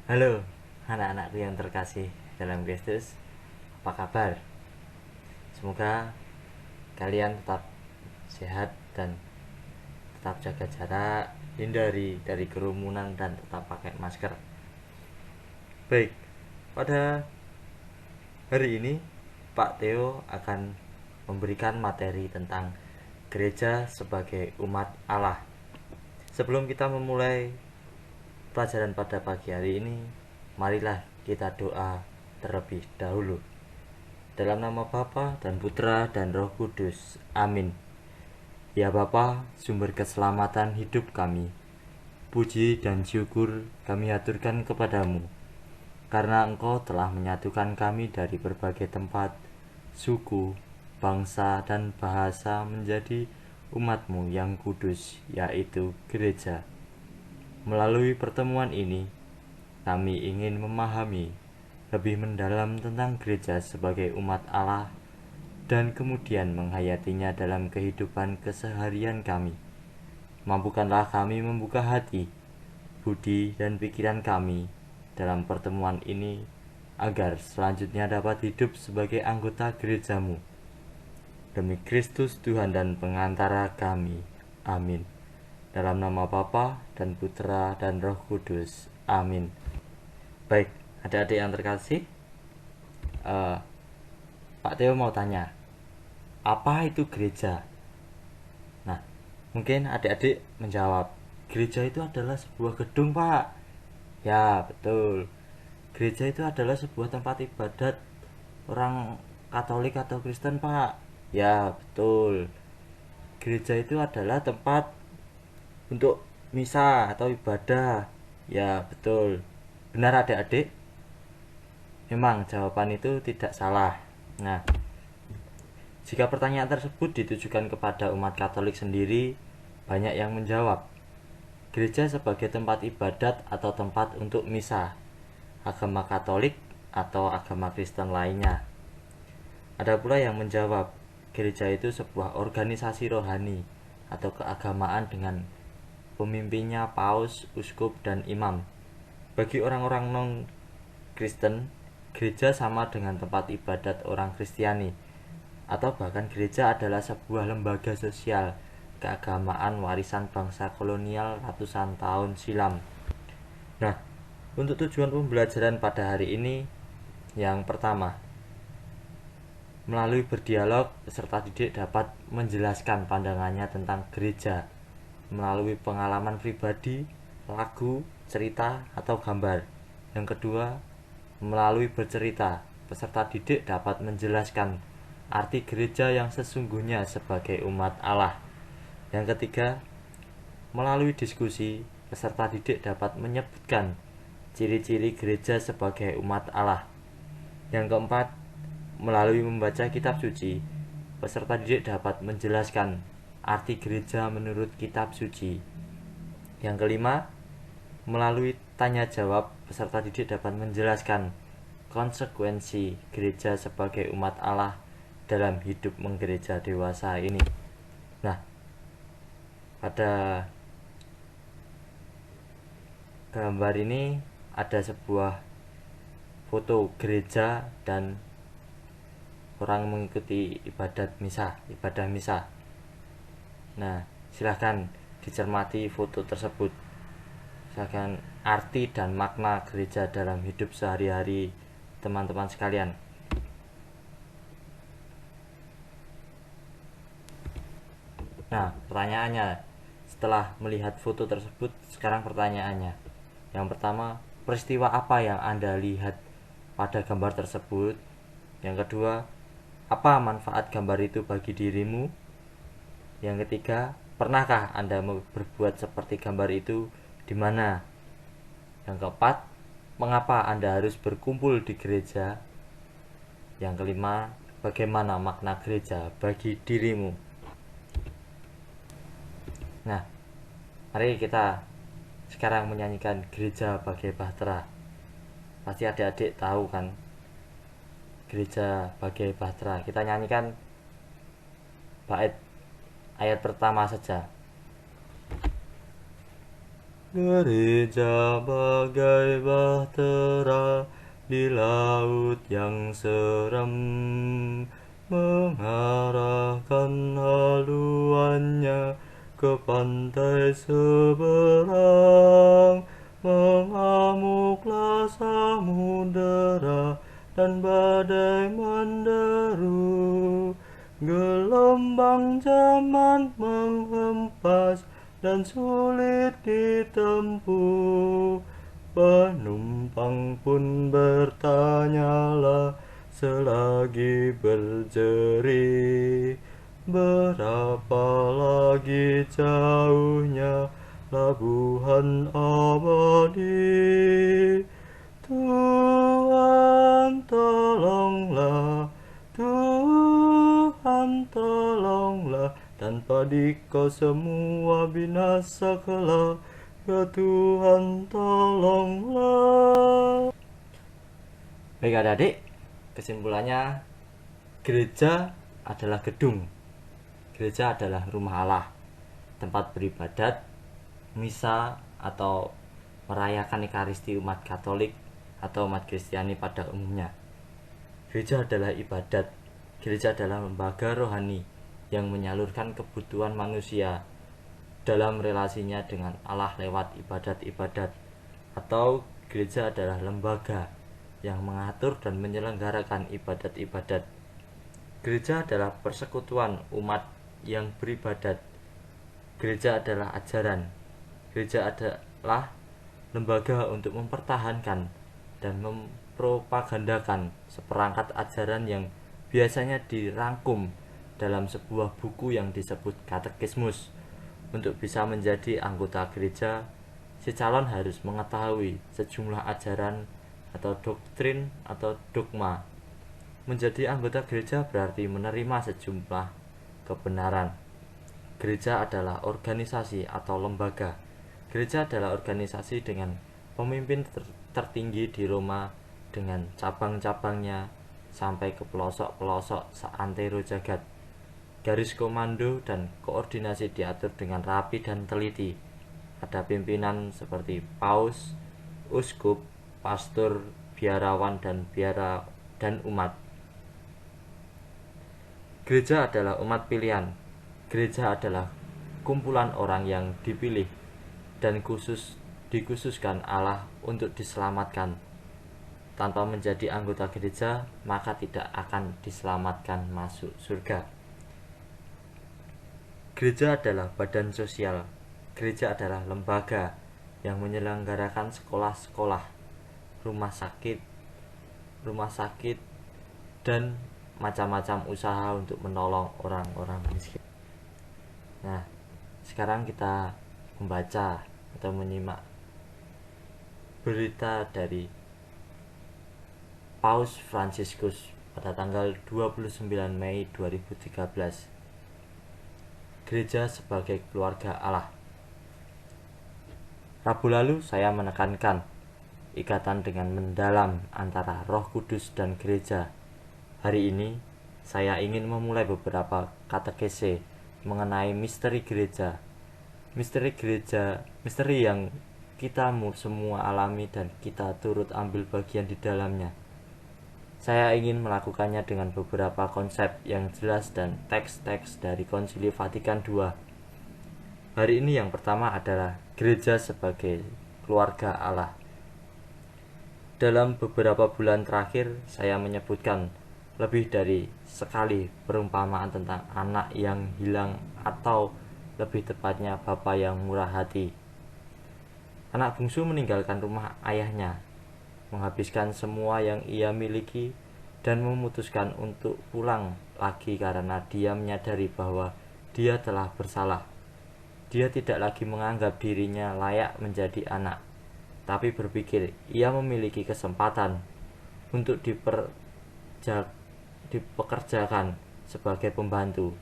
Halo anak-anakku yang terkasih dalam Kristus, apa kabar? Semoga kalian tetap sehat dan tetap jaga jarak, hindari dari kerumunan dan tetap pakai masker. Baik, pada hari ini Pak Theo akan memberikan materi tentang gereja sebagai umat Allah. Sebelum kita memulai pelajaran pada pagi hari ini, marilah kita doa terlebih dahulu. Dalam nama Bapa dan Putra dan Roh Kudus. Amin. Ya Bapa, sumber keselamatan hidup kami, puji dan syukur kami haturkan kepadamu, karena Engkau telah menyatukan kami dari berbagai tempat, suku, bangsa, dan bahasa menjadi umat-Mu yang kudus, yaitu gereja. Melalui pertemuan ini, kami ingin memahami lebih mendalam tentang gereja sebagai umat Allah dan kemudian menghayatinya dalam kehidupan keseharian kami. Mampukanlah kami membuka hati, budi, dan pikiran kami dalam pertemuan ini agar selanjutnya dapat hidup sebagai anggota gerejamu. Demi Kristus Tuhan dan pengantara kami. Amin. Dalam nama Bapa dan Putra dan Roh Kudus. Amin. Baik, adik-adik yang terkasih, eh, Pak Theo mau tanya, apa itu gereja? Nah, mungkin adik-adik menjawab, gereja itu adalah sebuah gedung, Pak. Ya, betul. Gereja itu adalah sebuah tempat ibadat orang Katolik atau Kristen, Pak. Ya, betul. Gereja itu adalah tempat untuk misa atau ibadah. Ya, betul. Benar adik-adik? Memang jawaban itu tidak salah. Nah, jika pertanyaan tersebut ditujukan kepada umat Katolik sendiri, banyak yang menjawab, gereja sebagai tempat ibadat atau tempat untuk misa, agama Katolik atau agama Kristen lainnya. Ada pula yang menjawab, gereja itu sebuah organisasi rohani atau keagamaan dengan pemimpinnya paus, uskup, dan imam. Bagi orang-orang non-Kristen, gereja sama dengan tempat ibadat orang Kristiani, atau bahkan gereja adalah sebuah lembaga sosial keagamaan warisan bangsa kolonial ratusan tahun silam. Nah, untuk tujuan pembelajaran pada hari ini, yang pertama, melalui berdialog, peserta didik dapat menjelaskan pandangannya tentang gereja melalui pengalaman pribadi, lagu, cerita, atau gambar. Yang kedua, melalui bercerita, peserta didik dapat menjelaskan arti gereja yang sesungguhnya sebagai umat Allah. Yang ketiga, melalui diskusi, peserta didik dapat menyebutkan ciri-ciri gereja sebagai umat Allah. Yang keempat, melalui membaca kitab suci, peserta didik dapat menjelaskan arti gereja menurut kitab suci. Yang kelima, melalui tanya jawab, peserta didik dapat menjelaskan konsekuensi gereja sebagai umat Allah dalam hidup menggereja dewasa ini. Nah, pada gambar ini ada sebuah foto gereja dan orang mengikuti ibadah misa. Nah, silahkan dicermati foto tersebut. Silahkan arti dan makna gereja dalam hidup sehari-hari teman-teman sekalian. Nah, pertanyaannya, setelah melihat foto tersebut, sekarang pertanyaannya. Yang pertama, peristiwa apa yang Anda lihat pada gambar tersebut? Yang kedua, apa manfaat gambar itu bagi dirimu? Yang ketiga, pernahkah Anda berbuat seperti gambar itu di mana? Yang keempat, mengapa Anda harus berkumpul di gereja? Yang kelima, bagaimana makna gereja bagi dirimu? Nah, mari kita sekarang menyanyikan Gereja Bagai Bahtera. Pasti adik-adik tahu kan Gereja Bagai Bahtera. Kita nyanyikan bait ayat pertama saja. Gereja bagai bahtera di laut yang seram, mengarahkan haluannya ke pantai seberang. Mengamuklah samudera dan badai menderu, gelombang zaman menghempas dan sulit ditempuh. Penumpang pun bertanyalah selagi berjeri, berapa lagi jauhnya labuhan abadi. Tuhan tolonglah, Tuhan tolonglah, tanpa Dikau semua binasa kelak. Ya Tuhan tolonglah. Baik adik-adik, kesimpulannya gereja adalah gedung. Gereja adalah rumah Allah, tempat beribadat, misa atau merayakan Ekaristi umat Katolik atau umat Kristiani pada umumnya. Gereja adalah ibadat. Gereja adalah lembaga rohani yang menyalurkan kebutuhan manusia dalam relasinya dengan Allah lewat ibadat-ibadat. Atau gereja adalah lembaga yang mengatur dan menyelenggarakan ibadat-ibadat. Gereja adalah persekutuan umat yang beribadat. Gereja adalah ajaran. Gereja adalah lembaga untuk mempertahankan dan mempropagandakan seperangkat ajaran yang biasanya dirangkum dalam sebuah buku yang disebut katekismus. Untuk bisa menjadi anggota gereja, si calon harus mengetahui sejumlah ajaran atau doktrin atau dogma. Menjadi anggota gereja berarti menerima sejumlah kebenaran. Gereja adalah organisasi atau lembaga. Gereja adalah organisasi dengan pemimpin tertinggi di Roma dengan cabang-cabangnya sampai ke pelosok-pelosok seantero jagat. Garis komando dan koordinasi diatur dengan rapi dan teliti. Ada pimpinan seperti paus, uskup, pastor, biarawan dan umat. Gereja adalah umat pilihan. Gereja adalah kumpulan orang yang dipilih dan dikhususkan Allah untuk diselamatkan. Tanpa menjadi anggota gereja, maka tidak akan diselamatkan masuk surga. Gereja adalah badan sosial. Gereja adalah lembaga yang menyelenggarakan sekolah-sekolah, rumah sakit, dan macam-macam usaha untuk menolong orang-orang miskin. Nah, sekarang kita membaca atau menyimak berita dari Paus Fransiskus pada tanggal 29 Mei 2013. Gereja sebagai keluarga Allah. Rabu lalu saya menekankan ikatan dengan mendalam antara Roh Kudus dan gereja. Hari ini saya ingin memulai beberapa katekese mengenai misteri gereja. Misteri yang kita semua alami dan kita turut ambil bagian di dalamnya. Saya ingin melakukannya dengan beberapa konsep yang jelas dan teks-teks dari Konsili Vatikan II. Hari ini yang pertama adalah gereja sebagai keluarga Allah. Dalam beberapa bulan terakhir, saya menyebutkan lebih dari sekali perumpamaan tentang anak yang hilang atau lebih tepatnya bapa yang murah hati. Anak bungsu meninggalkan rumah ayahnya, menghabiskan semua yang ia miliki, dan memutuskan untuk pulang lagi karena dia menyadari bahwa dia telah bersalah. Dia tidak lagi menganggap dirinya layak menjadi anak, tapi berpikir ia memiliki kesempatan untuk dipekerjakan sebagai pembantu.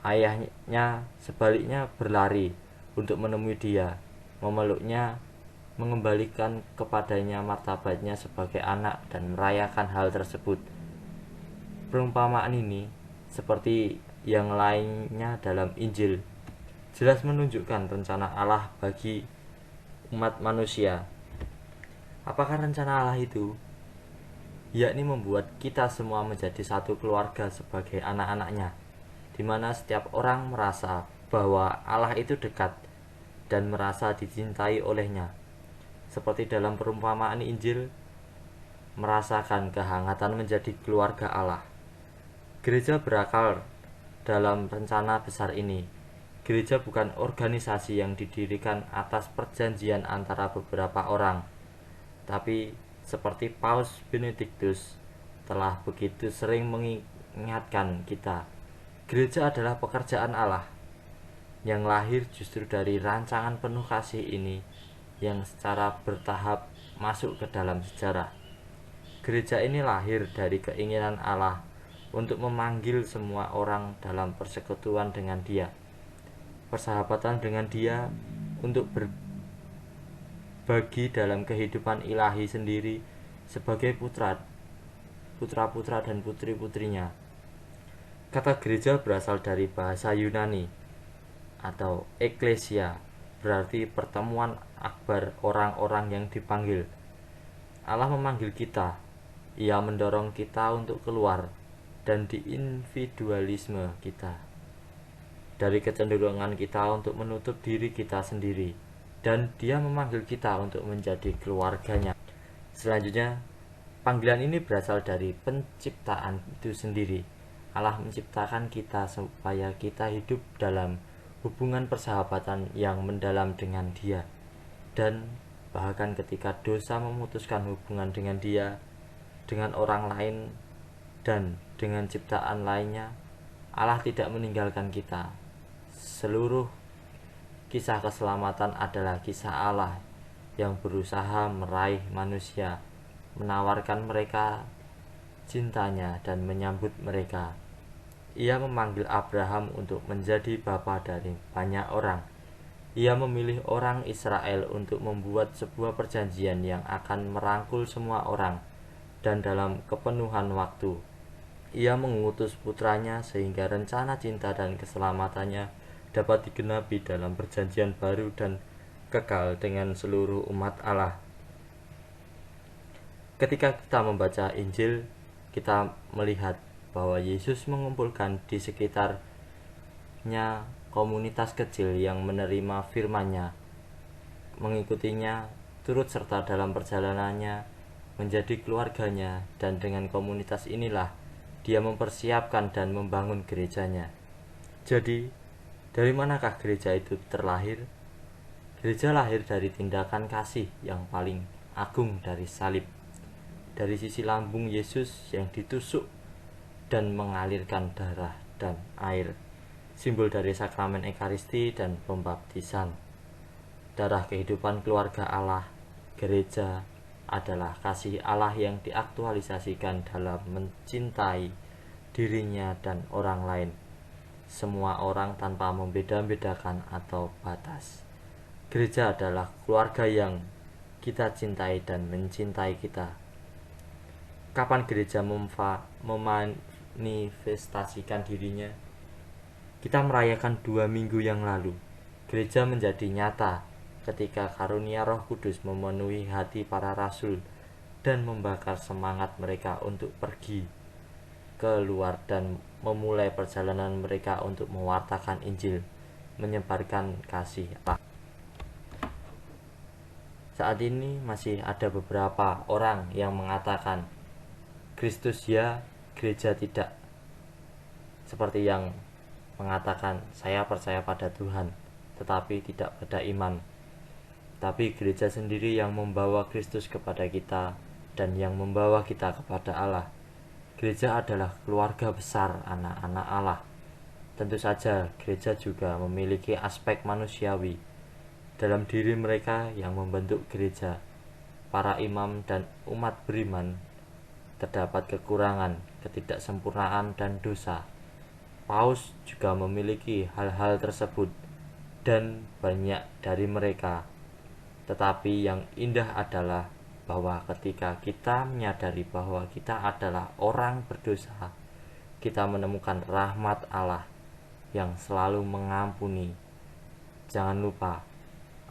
Ayahnya sebaliknya berlari untuk menemui dia, memeluknya, mengembalikan kepadanya martabatnya sebagai anak dan merayakan hal tersebut. Perumpamaan ini, seperti yang lainnya dalam Injil, jelas menunjukkan rencana Allah bagi umat manusia. Apakah rencana Allah itu? Yakni membuat kita semua menjadi satu keluarga sebagai anak-anaknya, di mana setiap orang merasa bahwa Allah itu dekat dan merasa dicintai olehnya. Seperti dalam perumpamaan Injil, merasakan kehangatan menjadi keluarga Allah. Gereja berakal dalam rencana besar ini. Gereja bukan organisasi yang didirikan atas perjanjian antara beberapa orang, tapi seperti Paus Benediktus telah begitu sering mengingatkan kita, gereja adalah pekerjaan Allah yang lahir justru dari rancangan penuh kasih ini yang secara bertahap masuk ke dalam sejarah. Gereja ini lahir dari keinginan Allah untuk memanggil semua orang dalam persekutuan dengan Dia, persahabatan dengan Dia, untuk berbagi dalam kehidupan ilahi sendiri sebagai putra-putra dan putri-putrinya. Kata gereja berasal dari bahasa Yunani atau eklesia, berarti pertemuan akbar orang-orang yang dipanggil. Allah memanggil kita, Ia mendorong kita untuk keluar dan di individualisme kita, dari kecenderungan kita untuk menutup diri kita sendiri, dan Dia memanggil kita untuk menjadi keluarganya. Selanjutnya, panggilan ini berasal dari penciptaan itu sendiri. Allah menciptakan kita supaya kita hidup dalam hubungan persahabatan yang mendalam dengan Dia, dan bahkan ketika dosa memutuskan hubungan dengan Dia, dengan orang lain, dan dengan ciptaan lainnya, Allah tidak meninggalkan kita. Seluruh kisah keselamatan adalah kisah Allah yang berusaha meraih manusia, menawarkan mereka cintanya dan menyambut mereka. Ia memanggil Abraham untuk menjadi bapa dari banyak orang. Ia memilih orang Israel untuk membuat sebuah perjanjian yang akan merangkul semua orang, dan dalam kepenuhan waktu Ia mengutus putranya sehingga rencana cinta dan keselamatannya dapat digenapi dalam perjanjian baru dan kekal dengan seluruh umat Allah. Ketika kita membaca Injil, kita melihat bahwa Yesus mengumpulkan di sekitarnya komunitas kecil yang menerima firman-Nya, mengikutinya, turut serta dalam perjalanannya menjadi keluarganya, dan dengan komunitas inilah Dia mempersiapkan dan membangun gerejanya. Jadi, dari manakah gereja itu terlahir? Gereja lahir dari tindakan kasih yang paling agung dari salib, dari sisi lambung Yesus yang ditusuk dan mengalirkan darah dan air, simbol dari sakramen Ekaristi dan pembaptisan. Darah kehidupan keluarga Allah, gereja, adalah kasih Allah yang diaktualisasikan dalam mencintai dirinya dan orang lain, semua orang tanpa membeda-bedakan atau batas. Gereja adalah keluarga yang kita cintai dan mencintai kita. Kapan gereja memanifestasikan dirinya? Kita merayakan 2 minggu yang lalu. Gereja menjadi nyata ketika karunia Roh Kudus memenuhi hati para rasul dan membakar semangat mereka untuk pergi keluar dan memulai perjalanan mereka untuk mewartakan Injil, menyebarkan kasih Allah. Saat ini masih ada beberapa orang yang mengatakan Kristus ya, gereja tidak. Seperti yang mengatakan saya percaya pada Tuhan, tetapi tidak pada iman. Tapi gereja sendiri yang membawa Kristus kepada kita dan yang membawa kita kepada Allah. Gereja adalah keluarga besar anak-anak Allah. Tentu saja gereja juga memiliki aspek manusiawi dalam diri mereka yang membentuk gereja. Para imam dan umat beriman terdapat kekurangan, ketidaksempurnaan, dan dosa. Paus juga memiliki hal-hal tersebut dan banyak dari mereka. Tetapi yang indah adalah bahwa ketika kita menyadari bahwa kita adalah orang berdosa, kita menemukan rahmat Allah yang selalu mengampuni. Jangan lupa,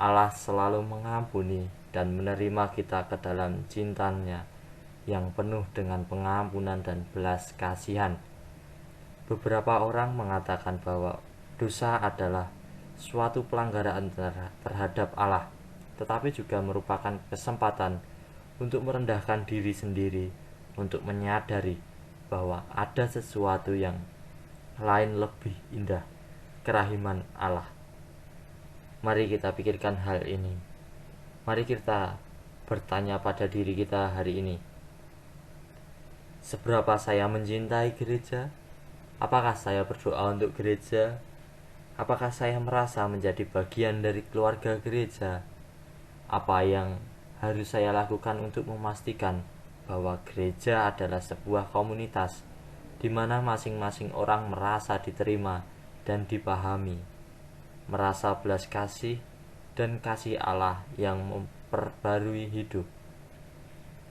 Allah selalu mengampuni dan menerima kita ke dalam cintanya yang penuh dengan pengampunan dan belas kasihan. Beberapa orang mengatakan bahwa dosa adalah suatu pelanggaran terhadap Allah, tetapi juga merupakan kesempatan untuk merendahkan diri sendiri, untuk menyadari bahwa ada sesuatu yang lain lebih indah, kerahiman Allah. Mari kita pikirkan hal ini. Mari kita bertanya pada diri kita hari ini. Seberapa saya mencintai gereja? Apakah saya berdoa untuk gereja? Apakah saya merasa menjadi bagian dari keluarga gereja? Apa yang harus saya lakukan untuk memastikan bahwa gereja adalah sebuah komunitas di mana masing-masing orang merasa diterima dan dipahami, merasa belas kasih dan kasih Allah yang memperbarui hidup.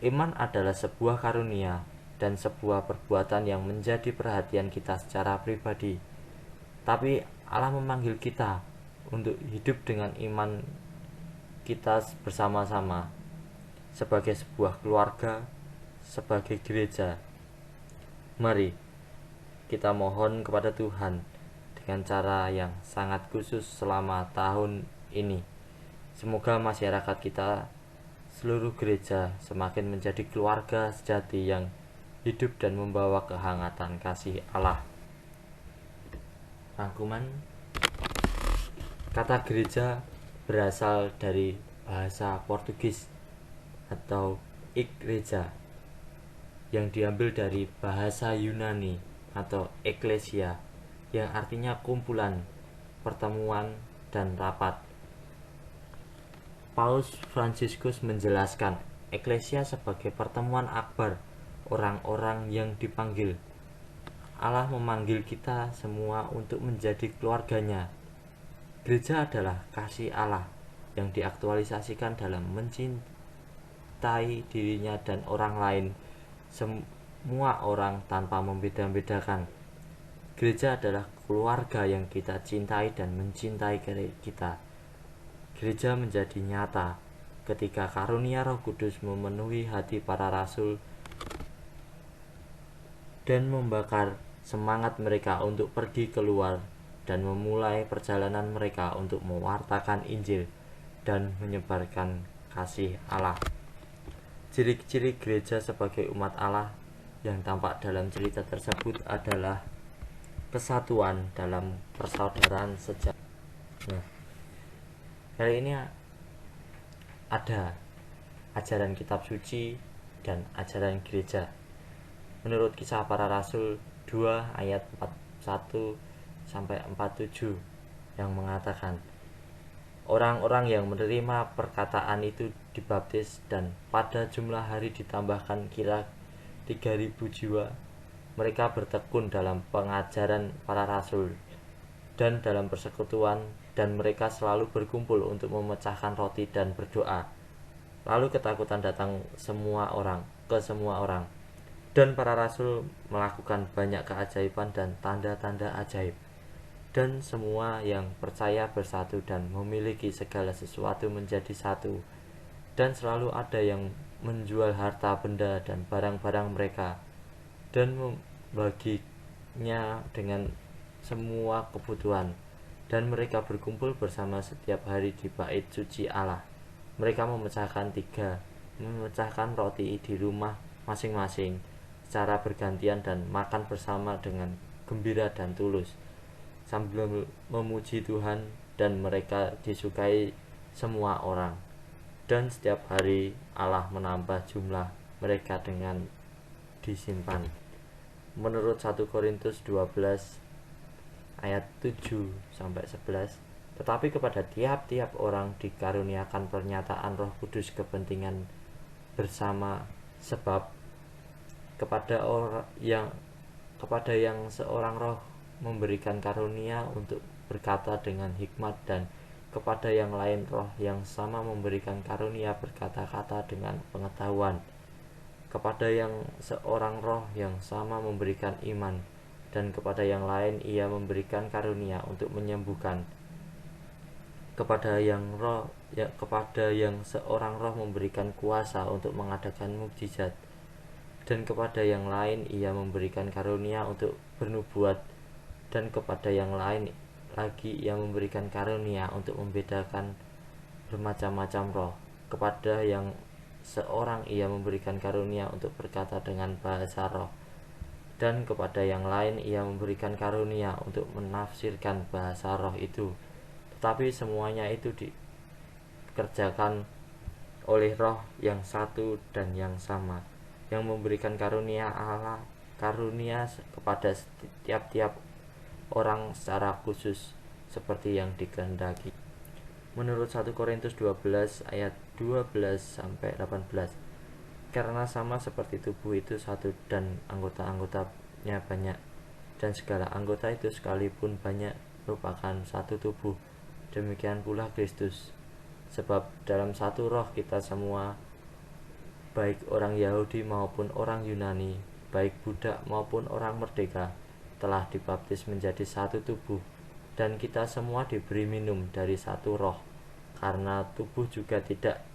Iman adalah sebuah karunia dan sebuah perbuatan yang menjadi perhatian kita secara pribadi. Tapi Allah memanggil kita untuk hidup dengan iman kita bersama-sama sebagai sebuah keluarga, sebagai gereja. Mari kita mohon kepada Tuhan dengan cara yang sangat khusus selama tahun ini. Semoga masyarakat kita, seluruh gereja, semakin menjadi keluarga sejati yang hidup dan membawa kehangatan kasih Allah. Rangkuman. Kata gereja berasal dari bahasa Portugis atau igreja, yang diambil dari bahasa Yunani atau eklesia, yang artinya kumpulan, pertemuan, dan rapat. Paus Fransiskus menjelaskan eklesia sebagai pertemuan akbar orang-orang yang dipanggil. Allah memanggil kita semua untuk menjadi keluarganya. Gereja adalah kasih Allah yang diaktualisasikan dalam mencintai dirinya dan orang lain, semua orang tanpa membeda-bedakan. Gereja adalah keluarga yang kita cintai dan mencintai kita. Gereja menjadi nyata ketika karunia Roh Kudus memenuhi hati para rasul dan membakar semangat mereka untuk pergi keluar dan memulai perjalanan mereka untuk mewartakan Injil dan menyebarkan kasih Allah. Ciri-ciri gereja sebagai umat Allah yang tampak dalam cerita tersebut adalah kesatuan dalam persaudaraan sejati. Nah, kali ini ada ajaran kitab suci dan ajaran gereja. Menurut Kisah Para Rasul 2 ayat 41 sampai 47 yang mengatakan, orang-orang yang menerima perkataan itu dibaptis dan pada jumlah hari ditambahkan kira 3.000 jiwa. Mereka bertekun dalam pengajaran para rasul dan dalam persekutuan, dan mereka selalu berkumpul untuk memecahkan roti dan berdoa. Lalu ketakutan datang ke semua orang, dan para rasul melakukan banyak keajaiban dan tanda-tanda ajaib. Dan semua yang percaya bersatu dan memiliki segala sesuatu menjadi satu. Dan selalu ada yang menjual harta benda dan barang-barang mereka dan membaginya dengan semua kebutuhan. Dan mereka berkumpul bersama setiap hari di bait suci Allah. Mereka memecahkan roti di rumah masing-masing secara bergantian dan makan bersama dengan gembira dan tulus sambil memuji Tuhan, dan mereka disukai semua orang. Dan setiap hari Allah menambah jumlah mereka dengan disimpan. Menurut 1 Korintus 12 ayat 7 sampai 11, tetapi kepada tiap-tiap orang dikaruniakan pernyataan Roh Kudus kepentingan bersama, sebab kepada yang seorang roh memberikan karunia untuk berkata dengan hikmat, dan kepada yang lain roh yang sama memberikan karunia berkata-kata dengan pengetahuan. Kepada yang seorang roh yang sama memberikan iman, dan kepada yang lain ia memberikan karunia untuk menyembuhkan. Kepada yang kepada yang seorang roh memberikan kuasa untuk mengadakan mukjizat, dan kepada yang lain ia memberikan karunia untuk bernubuat, dan kepada yang lain lagi ia memberikan karunia untuk membedakan bermacam-macam roh. Kepada yang seorang ia memberikan karunia untuk berkata dengan bahasa roh, dan kepada yang lain ia memberikan karunia untuk menafsirkan bahasa roh itu. Tetapi semuanya itu dikerjakan oleh roh yang satu dan yang sama, yang memberikan karunia kepada tiap-tiap orang secara khusus seperti yang dikehendaki. Menurut 1 Korintus 12 ayat 12 sampai 18, karena sama seperti tubuh itu satu dan anggota-anggotanya banyak, dan segala anggota itu sekalipun banyak merupakan satu tubuh, demikian pula Kristus. Sebab dalam satu roh kita semua, baik orang Yahudi maupun orang Yunani, baik budak maupun orang merdeka, telah dibaptis menjadi satu tubuh, dan kita semua diberi minum dari satu roh, karena tubuh juga tidak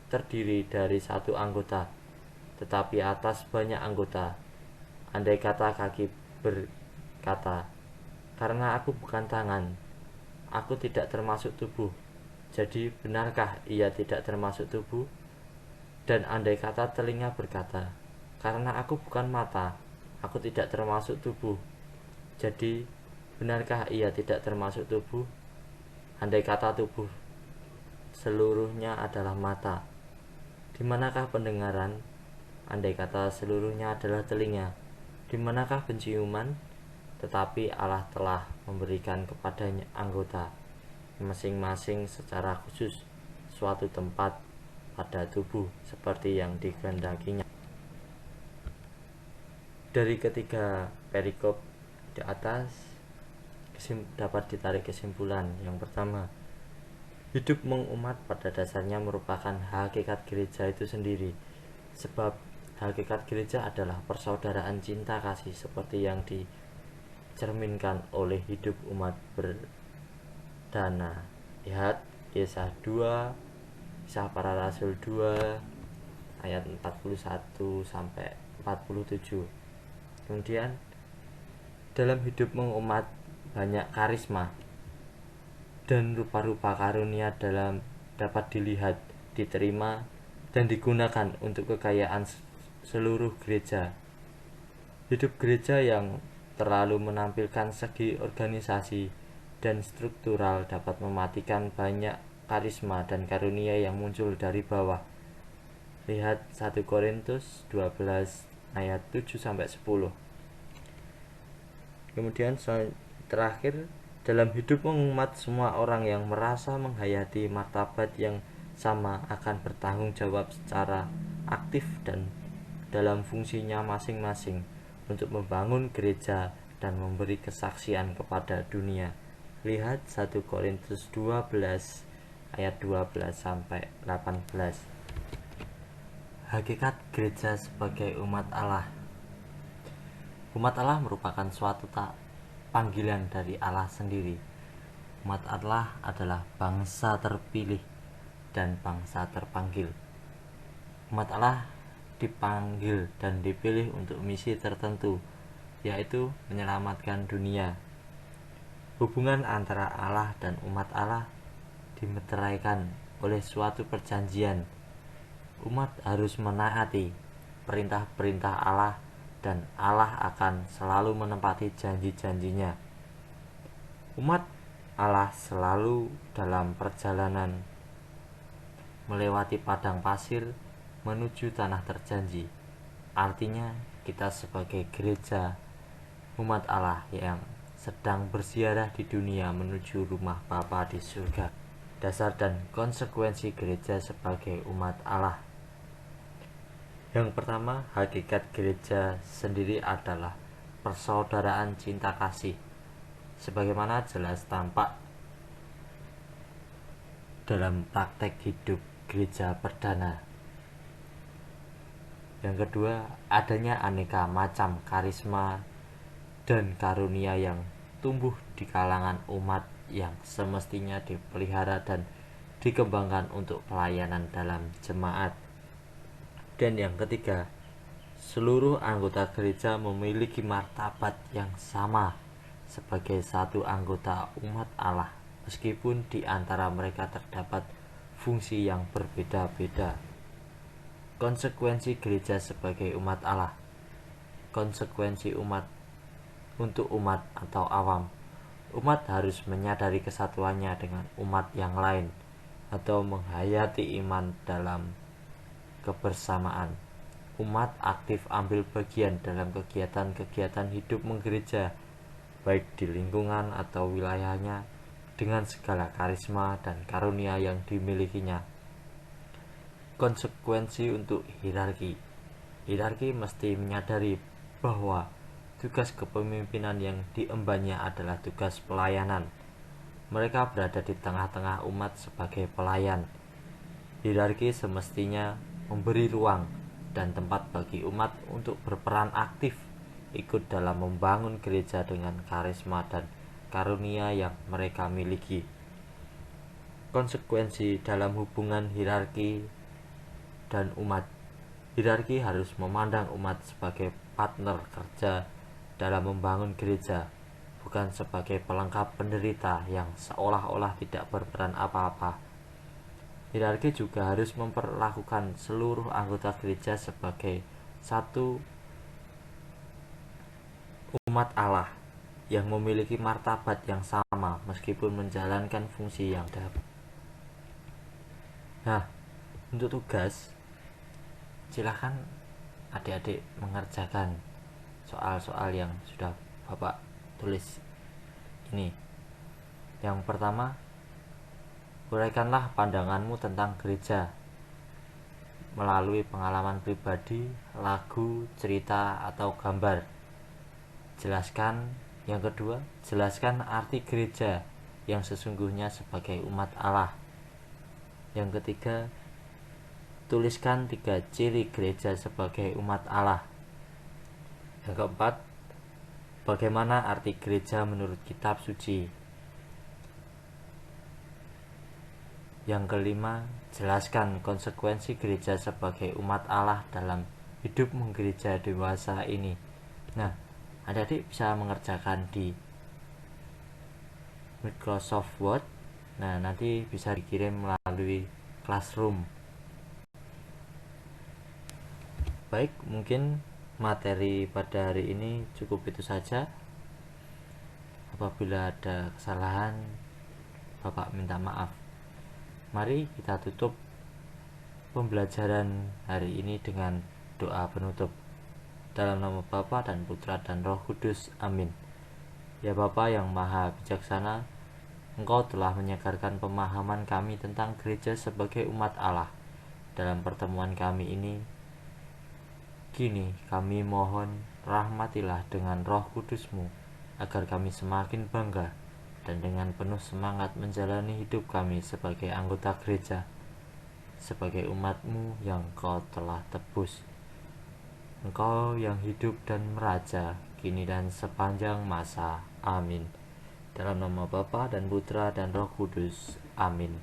terdiri dari satu anggota, tetapi atas banyak anggota. Andai kata kaki berkata, karena aku bukan tangan, aku tidak termasuk tubuh, jadi benarkah ia tidak termasuk tubuh? Dan andai kata telinga berkata, karena aku bukan mata, aku tidak termasuk tubuh, jadi benarkah ia tidak termasuk tubuh? Andai kata tubuh seluruhnya adalah mata, di manakah pendengaran? Andai kata seluruhnya adalah telinga, di manakah penciuman? Tetapi Allah telah memberikan kepadanya anggota, masing-masing secara khusus, suatu tempat pada tubuh seperti yang dikehendakinya. Dari ketiga perikop di atas dapat ditarik kesimpulan. Yang pertama, hidup mengumat pada dasarnya merupakan hakikat gereja itu sendiri, sebab hakikat gereja adalah persaudaraan cinta kasih seperti yang dicerminkan oleh hidup umat berdana. Lihat Yesaya 2, Kisah Para Rasul 2 ayat 41 sampai 47. Kemudian dalam hidup mengumat banyak karisma dan rupa-rupa karunia dapat dilihat, diterima, dan digunakan untuk kekayaan seluruh gereja. Hidup gereja yang terlalu menampilkan segi organisasi dan struktural dapat mematikan banyak karisma dan karunia yang muncul dari bawah. Lihat 1 Korintus 12 ayat 7 sampai 10. Kemudian terakhir, dalam hidup mengumat, semua orang yang merasa menghayati martabat yang sama akan bertanggung jawab secara aktif dan dalam fungsinya masing-masing untuk membangun gereja dan memberi kesaksian kepada dunia. Lihat 1 Korintus 12 ayat 12 sampai 18. Hakikat gereja sebagai umat Allah. Umat Allah merupakan suatu panggilan dari Allah sendiri. Umat Allah adalah bangsa terpilih dan bangsa terpanggil. Umat Allah dipanggil dan dipilih untuk misi tertentu, yaitu menyelamatkan dunia. Hubungan antara Allah dan umat Allah dimeteraikan oleh suatu perjanjian. Umat harus menaati perintah-perintah Allah, dan Allah akan selalu menepati janji-janjinya. Umat Allah selalu dalam perjalanan melewati padang pasir menuju tanah terjanji. Artinya kita sebagai gereja umat Allah yang sedang berziarah di dunia menuju rumah Bapa di surga. Dasar dan konsekuensi gereja sebagai umat Allah. Yang pertama, hakikat gereja sendiri adalah persaudaraan cinta kasih, sebagaimana jelas tampak dalam praktek hidup gereja perdana. Yang kedua, adanya aneka macam karisma dan karunia yang tumbuh di kalangan umat yang semestinya dipelihara dan dikembangkan untuk pelayanan dalam jemaat. Dan yang ketiga, seluruh anggota gereja memiliki martabat yang sama sebagai satu anggota umat Allah, meskipun di antara mereka terdapat fungsi yang berbeda-beda. Konsekuensi gereja sebagai umat Allah. Konsekuensi umat untuk umat atau awam. Umat harus menyadari kesatuannya dengan umat yang lain atau menghayati iman dalam kebersamaan. Umat aktif ambil bagian dalam kegiatan-kegiatan hidup menggereja, baik di lingkungan atau wilayahnya, dengan segala karisma dan karunia yang dimilikinya. Konsekuensi untuk hierarki. Hierarki mesti menyadari bahwa tugas kepemimpinan yang diembannya adalah tugas pelayanan. Mereka berada di tengah-tengah umat sebagai pelayan. Hierarki semestinya memberi ruang dan tempat bagi umat untuk berperan aktif ikut dalam membangun gereja dengan karisma dan karunia yang mereka miliki. Konsekuensi dalam hubungan hierarki dan umat. Hierarki harus memandang umat sebagai partner kerja dalam membangun gereja, bukan sebagai pelengkap penderita yang seolah-olah tidak berperan apa-apa. Hierarki juga harus memperlakukan seluruh anggota gereja sebagai satu umat Allah yang memiliki martabat yang sama meskipun menjalankan fungsi yang berbeda. Nah, untuk tugas, silakan adik-adik mengerjakan soal-soal yang sudah Bapak tulis ini. Yang pertama, uraikanlah pandanganmu tentang gereja melalui pengalaman pribadi, lagu, cerita, atau gambar. Jelaskan. Yang kedua, jelaskan arti gereja yang sesungguhnya sebagai umat Allah. Yang ketiga, tuliskan 3 ciri gereja sebagai umat Allah. Yang keempat, bagaimana arti gereja menurut kitab suci. Yang kelima, jelaskan konsekuensi gereja sebagai umat Allah dalam hidup menggereja dewasa ini. Nah, adik-adik bisa mengerjakan di Microsoft Word. Nah, nanti bisa dikirim melalui Classroom. Baik, mungkin materi pada hari ini cukup itu saja. Apabila ada kesalahan, Bapak minta maaf. Mari kita tutup pembelajaran hari ini dengan doa penutup. Dalam nama Bapa dan Putra dan Roh Kudus. Amin. Ya Bapa yang Maha Bijaksana, Engkau telah menyegarkan pemahaman kami tentang gereja sebagai umat Allah dalam pertemuan kami ini. Kini kami mohon, rahmatilah dengan Roh Kudus-Mu agar kami semakin bangga dan dengan penuh semangat menjalani hidup kami sebagai anggota gereja, sebagai umat-Mu yang Kau telah tebus. Engkau yang hidup dan meraja, kini dan sepanjang masa. Amin. Dalam nama Bapa dan Putra dan Roh Kudus. Amin.